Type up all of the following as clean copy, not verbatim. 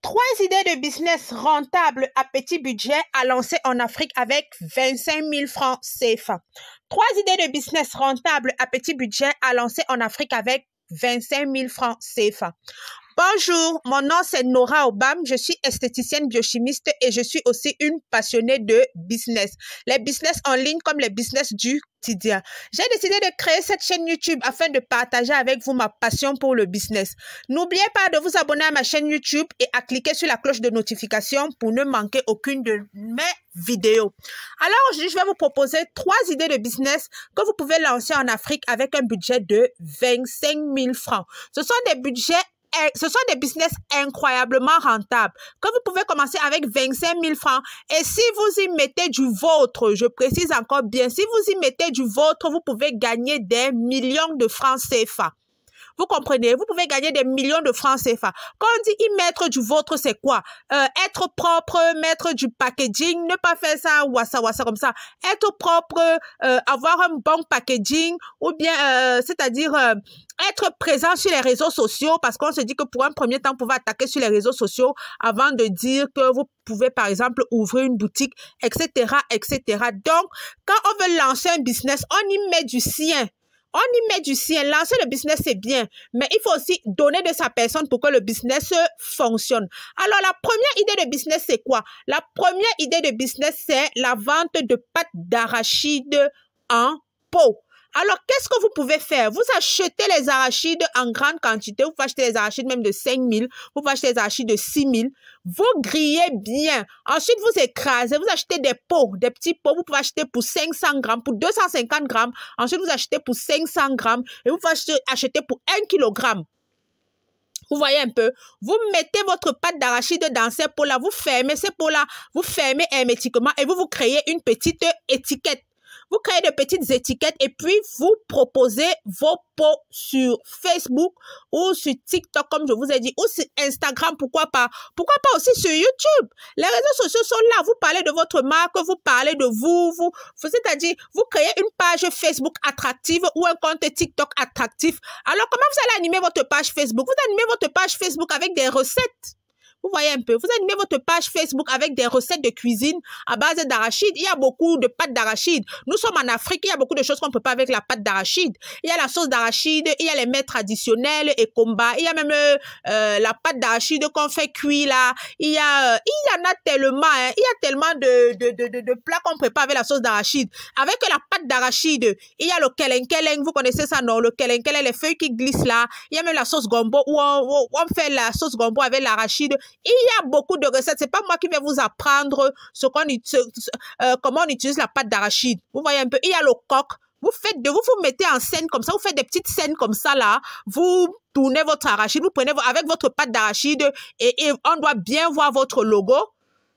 Trois idées de business rentables à petit budget à lancer en Afrique avec 25 000 francs CFA. Trois idées de business rentables à petit budget à lancer en Afrique avec 25 000 francs CFA. Bonjour, mon nom c'est Nora Obam, je suis esthéticienne biochimiste et je suis aussi une passionnée de business. Les business en ligne comme les business du quotidien. J'ai décidé de créer cette chaîne YouTube afin de partager avec vous ma passion pour le business. N'oubliez pas de vous abonner à ma chaîne YouTube et à cliquer sur la cloche de notification pour ne manquer aucune de mes vidéos. Alors aujourd'hui, je vais vous proposer trois idées de business que vous pouvez lancer en Afrique avec un budget de 25 000 francs. Ce sont des business incroyablement rentables que vous pouvez commencer avec 25 000 francs. Et si vous y mettez du vôtre, je précise encore bien, si vous y mettez du vôtre, vous pouvez gagner des millions de francs CFA. Vous comprenez? Vous pouvez gagner des millions de francs CFA. Quand on dit y mettre du vôtre, c'est quoi? Être propre, mettre du packaging, ne pas faire ça wassa comme ça. Être propre, avoir un bon packaging ou bien, c'est-à-dire être présent sur les réseaux sociaux parce qu'on se dit que pour un premier temps, vous pouvez attaquer sur les réseaux sociaux avant de dire que vous pouvez, par exemple, ouvrir une boutique, etc., etc. Donc, quand on veut lancer un business, on y met du sien. On y met du sien. Lancer le business, c'est bien. Mais il faut aussi donner de sa personne pour que le business fonctionne. Alors, la première idée de business, c'est quoi? La première idée de business, c'est la vente de pâtes d'arachide en pot. Alors, qu'est-ce que vous pouvez faire? Vous achetez les arachides en grande quantité. Vous pouvez acheter les arachides même de 5 000. Vous pouvez acheter les arachides de 6 000. Vous grillez bien. Ensuite, vous écrasez. Vous achetez des pots, des petits pots. Vous pouvez acheter pour 500 grammes, pour 250 grammes. Ensuite, vous achetez pour 500 grammes. Et vous pouvez acheter pour 1 kilogramme. Vous voyez un peu, vous mettez votre pâte d'arachide dans ces pots-là. Vous fermez ces pots-là. Vous fermez hermétiquement et vous créez une petite étiquette. Vous créez de petites étiquettes et puis vous proposez vos pots sur Facebook ou sur TikTok, comme je vous ai dit, ou sur Instagram, pourquoi pas? Pourquoi pas aussi sur YouTube? Les réseaux sociaux sont là. Vous parlez de votre marque, vous parlez de vous, c'est-à-dire, vous créez une page Facebook attractive ou un compte TikTok attractif. Alors, comment vous allez animer votre page Facebook? Vous animez votre page Facebook avec des recettes. Vous voyez un peu, vous animez votre page Facebook avec des recettes de cuisine à base d'arachide. Il y a beaucoup de pâtes d'arachide. Nous sommes en Afrique, il y a beaucoup de choses qu'on ne peut pas avec la pâte d'arachide. Il y a la sauce d'arachide, il y a les mets traditionnels et combat. Il y a même la pâte d'arachide qu'on fait cuire là. Il y en a tellement, hein. Il y a tellement de plats qu'on prépare avec la sauce d'arachide. Avec la pâte d'arachide, il y a le keleng-keleng, vous connaissez ça, non? Le keleng-keleng, les feuilles qui glissent là. Il y a même la sauce gombo où on fait la sauce gombo avec l'arachide. Il y a beaucoup de recettes. C'est pas moi qui vais vous apprendre comment on utilise la pâte d'arachide. Vous voyez un peu. Il y a le coq. Vous mettez en scène comme ça. Vous faites des petites scènes comme ça là. Vous tournez votre arachide. Vous prenez avec votre pâte d'arachide et on doit bien voir votre logo.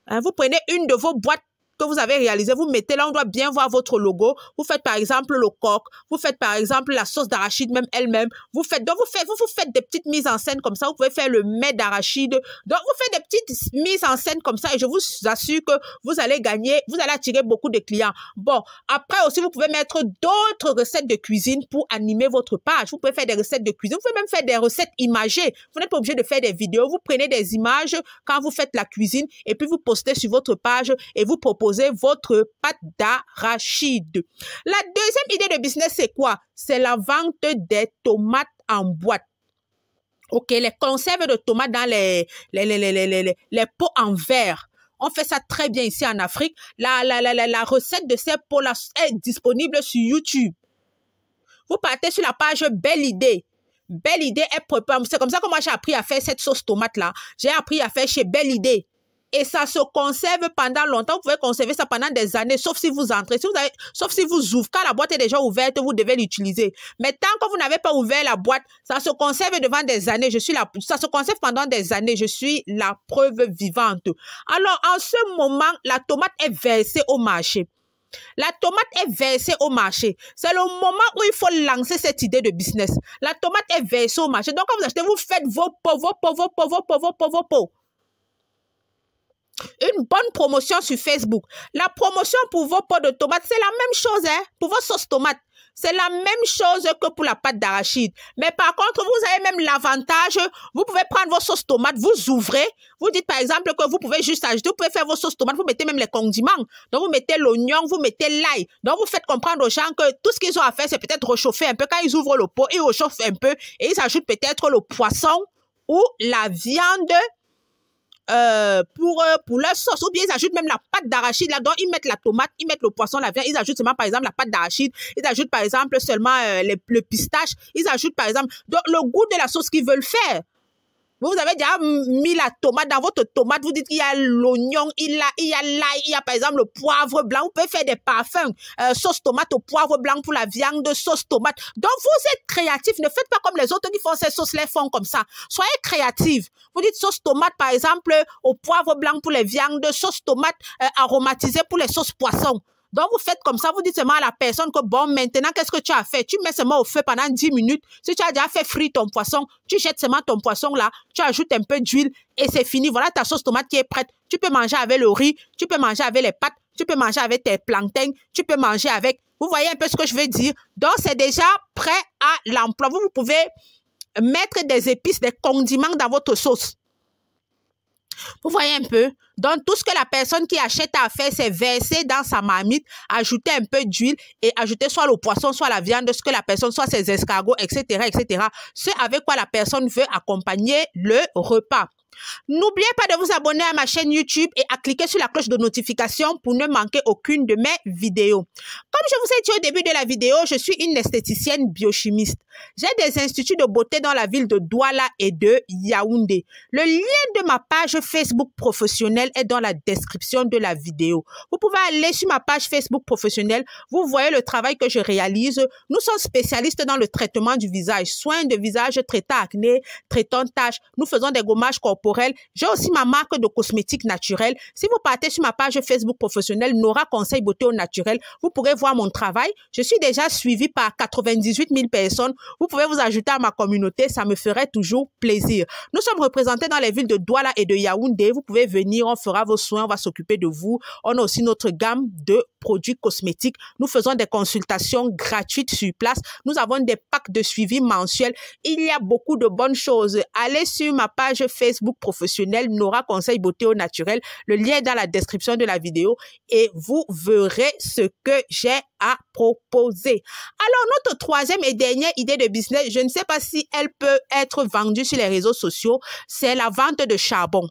Hein, vous prenez une de vos boîtes que vous avez réalisé, vous mettez là, on doit bien voir votre logo. Vous faites par exemple le coq, vous faites par exemple la sauce d'arachide même elle-même. Vous faites des petites mises en scène comme ça. Vous pouvez faire le mets d'arachide. Donc vous faites des petites mises en scène comme ça et je vous assure que vous allez gagner, vous allez attirer beaucoup de clients. Bon, après aussi vous pouvez mettre d'autres recettes de cuisine pour animer votre page. Vous pouvez faire des recettes de cuisine, vous pouvez même faire des recettes imagées. Vous n'êtes pas obligé de faire des vidéos. Vous prenez des images quand vous faites la cuisine et puis vous postez sur votre page et vous proposez votre pâte d'arachide. La deuxième idée de business, c'est quoi? C'est la vente des tomates en boîte. Ok, les conserves de tomates dans les pots en verre. On fait ça très bien ici en Afrique. La recette de ces pots-là est disponible sur YouTube. Vous partez sur la page Belle Idée. Belle Idée est préparée. C'est comme ça que moi j'ai appris à faire cette sauce tomate-là. J'ai appris à faire chez Belle Idée. Et ça se conserve pendant longtemps. Vous pouvez conserver ça pendant des années, sauf si vous entrez. Sauf si vous ouvrez. Quand la boîte est déjà ouverte, vous devez l'utiliser. Mais tant que vous n'avez pas ouvert la boîte, ça se conserve devant des années. Ça se conserve pendant des années. Je suis la preuve vivante. Alors, en ce moment, la tomate est versée au marché. La tomate est versée au marché. C'est le moment où il faut lancer cette idée de business. La tomate est versée au marché. Donc, quand vous achetez, vous faites vos pots. Une bonne promotion sur Facebook. La promotion pour vos pots de tomates, c'est la même chose, hein, pour vos sauces tomates. C'est la même chose que pour la pâte d'arachide. Mais par contre, vous avez même l'avantage, vous pouvez prendre vos sauces tomates, vous ouvrez, vous dites par exemple que vous pouvez juste ajouter, vous pouvez faire vos sauces tomates, vous mettez même les condiments. Donc, vous mettez l'oignon, vous mettez l'ail. Donc, vous faites comprendre aux gens que tout ce qu'ils ont à faire, c'est peut-être réchauffer un peu. Quand ils ouvrent le pot, ils réchauffent un peu et ils ajoutent peut-être le poisson ou la viande pour leur sauce, ou bien ils ajoutent même la pâte d'arachide là-dedans, ils mettent la tomate, ils mettent le poisson, la viande, ils ajoutent seulement par exemple la pâte d'arachide, ils ajoutent par exemple seulement le pistache, ils ajoutent par exemple donc, le goût de la sauce qu'ils veulent faire. Vous avez déjà mis la tomate dans votre tomate, vous dites qu'il y a l'oignon, il y a l'ail, il y a par exemple le poivre blanc, vous pouvez faire des parfums, sauce tomate au poivre blanc pour la viande, sauce tomate. Donc vous êtes créatifs, ne faites pas comme les autres qui font ces sauces, les font comme ça. Soyez créatifs. Vous dites sauce tomate par exemple au poivre blanc pour les viandes, sauce tomate aromatisée pour les sauces poissons. Donc, vous faites comme ça, vous dites seulement à la personne que bon, maintenant, qu'est-ce que tu as fait? Tu mets seulement au feu pendant 10 minutes. Si tu as déjà fait frire ton poisson, tu jettes seulement ton poisson là, tu ajoutes un peu d'huile et c'est fini. Voilà ta sauce tomate qui est prête. Tu peux manger avec le riz, tu peux manger avec les pâtes, tu peux manger avec tes plantains, tu peux manger avec... Vous voyez un peu ce que je veux dire? Donc, c'est déjà prêt à l'emploi. Vous pouvez mettre des épices, des condiments dans votre sauce. Vous voyez un peu? Donc, tout ce que la personne qui achète à faire, c'est verser dans sa marmite, ajouter un peu d'huile et ajouter soit le poisson, soit la viande, ce que la personne, soit ses escargots, etc., etc. Ce avec quoi la personne veut accompagner le repas. N'oubliez pas de vous abonner à ma chaîne YouTube et à cliquer sur la cloche de notification pour ne manquer aucune de mes vidéos. Comme je vous ai dit au début de la vidéo, je suis une esthéticienne biochimiste. J'ai des instituts de beauté dans la ville de Douala et de Yaoundé. Le lien de ma page Facebook professionnelle est dans la description de la vidéo. Vous pouvez aller sur ma page Facebook professionnelle. Vous voyez le travail que je réalise. Nous sommes spécialistes dans le traitement du visage, soins de visage, traitant acné, traitant taches. Nous faisons des gommages corporels. J'ai aussi ma marque de cosmétiques naturels. Si vous partez sur ma page Facebook professionnelle, Nora Conseil Beauté au Naturel, vous pourrez voir mon travail. Je suis déjà suivie par 98 000 personnes. Vous pouvez vous ajouter à ma communauté, ça me ferait toujours plaisir. Nous sommes représentés dans les villes de Douala et de Yaoundé. Vous pouvez venir, on fera vos soins, on va s'occuper de vous. On a aussi notre gamme de produits cosmétiques. Nous faisons des consultations gratuites sur place. Nous avons des packs de suivi mensuels. Il y a beaucoup de bonnes choses. Allez sur ma page Facebook professionnelle Nora Conseil Beauté au Naturel. Le lien est dans la description de la vidéo et vous verrez ce que j'ai à proposer. Alors, notre troisième et dernière idée de business, je ne sais pas si elle peut être vendue sur les réseaux sociaux, c'est la vente de charbon.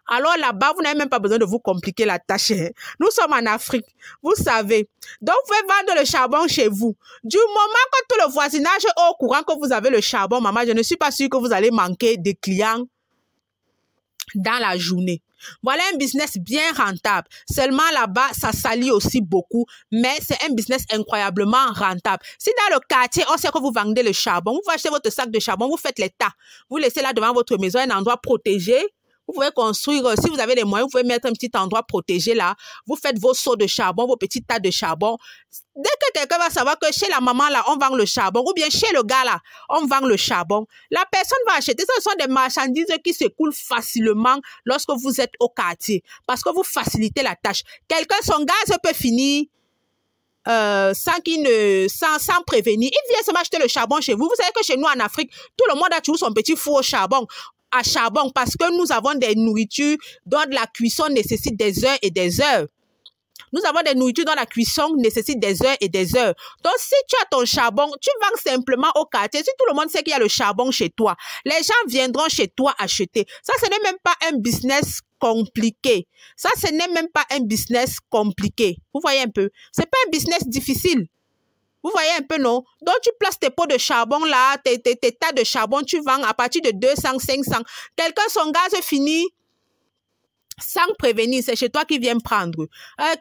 Alors là-bas, vous n'avez même pas besoin de vous compliquer la tâche. Nous sommes en Afrique, vous savez. Donc, vous pouvez vendre le charbon chez vous. Du moment que tout le voisinage est au courant que vous avez le charbon, maman, je ne suis pas sûre que vous allez manquer de clients dans la journée. Voilà un business bien rentable. Seulement là-bas, ça salit aussi beaucoup, mais c'est un business incroyablement rentable. Si dans le quartier, on sait que vous vendez le charbon, vous achetez votre sac de charbon, vous faites les tas. Vous laissez là devant votre maison un endroit protégé. Vous pouvez construire, si vous avez les moyens, vous pouvez mettre un petit endroit protégé là. Vous faites vos seaux de charbon, vos petits tas de charbon. Dès que quelqu'un va savoir que chez la maman là, on vend le charbon, ou bien chez le gars là, on vend le charbon, la personne va acheter. Ce sont des marchandises qui s'écoulent facilement lorsque vous êtes au quartier, parce que vous facilitez la tâche. Quelqu'un, son gaz peut finir sans prévenir. Il vient seulement acheter le charbon chez vous. Vous savez que chez nous en Afrique, tout le monde a toujours son petit four au charbon. À charbon, parce que nous avons des nourritures dont la cuisson nécessite des heures et des heures. Nous avons des nourritures dont la cuisson nécessite des heures et des heures. Donc, si tu as ton charbon, tu vends simplement au quartier. Si tout le monde sait qu'il y a le charbon chez toi, les gens viendront chez toi acheter. Ça, ce n'est même pas un business compliqué. Ça, ce n'est même pas un business compliqué. Vous voyez un peu? C'est pas un business difficile. Vous voyez un peu, non? Donc, tu places tes pots de charbon là, tes tas de charbon, tu vends à partir de 200, 500. Quelqu'un, son gaz finit sans prévenir, c'est chez toi qui vient prendre.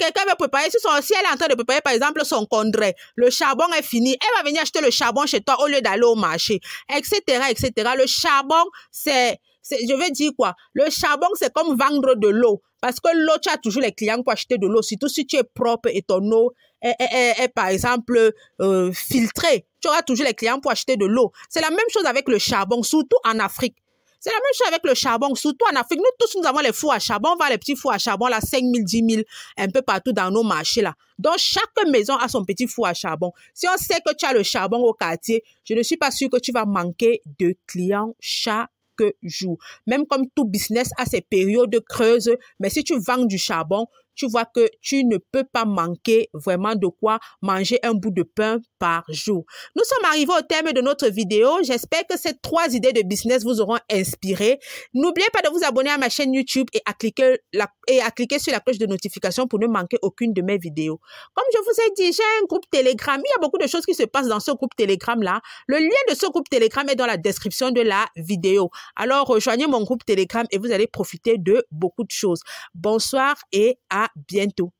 Quelqu'un veut préparer, si elle est en train de préparer, par exemple, son condré, le charbon est fini, elle va venir acheter le charbon chez toi au lieu d'aller au marché, etc., etc. Le charbon, je veux dire quoi? Le charbon, c'est comme vendre de l'eau. Parce que l'eau, tu as toujours les clients pour acheter de l'eau, surtout si tu es propre et ton eau est par exemple, filtrée. Tu auras toujours les clients pour acheter de l'eau. C'est la même chose avec le charbon, surtout en Afrique. C'est la même chose avec le charbon. Surtout en Afrique, nous tous, nous avons les fours à charbon. On va les petits fours à charbon, là, 5 000, 10 000, un peu partout dans nos marchés, là. Donc, chaque maison a son petit four à charbon. Si on sait que tu as le charbon au quartier, je ne suis pas sûre que tu vas manquer de clients chaque jour. Même comme tout business a ses périodes creuses, mais si tu vends du charbon, tu vois que tu ne peux pas manquer vraiment de quoi manger un bout de pain par jour. Nous sommes arrivés au terme de notre vidéo. J'espère que ces 3 idées de business vous auront inspiré. N'oubliez pas de vous abonner à ma chaîne YouTube et à cliquer sur la cloche de notification pour ne manquer aucune de mes vidéos. Comme je vous ai dit, j'ai un groupe Telegram. Il y a beaucoup de choses qui se passent dans ce groupe Telegram-là. Le lien de ce groupe Telegram est dans la description de la vidéo. Alors, rejoignez mon groupe Telegram et vous allez profiter de beaucoup de choses. Bonsoir et à bientôt.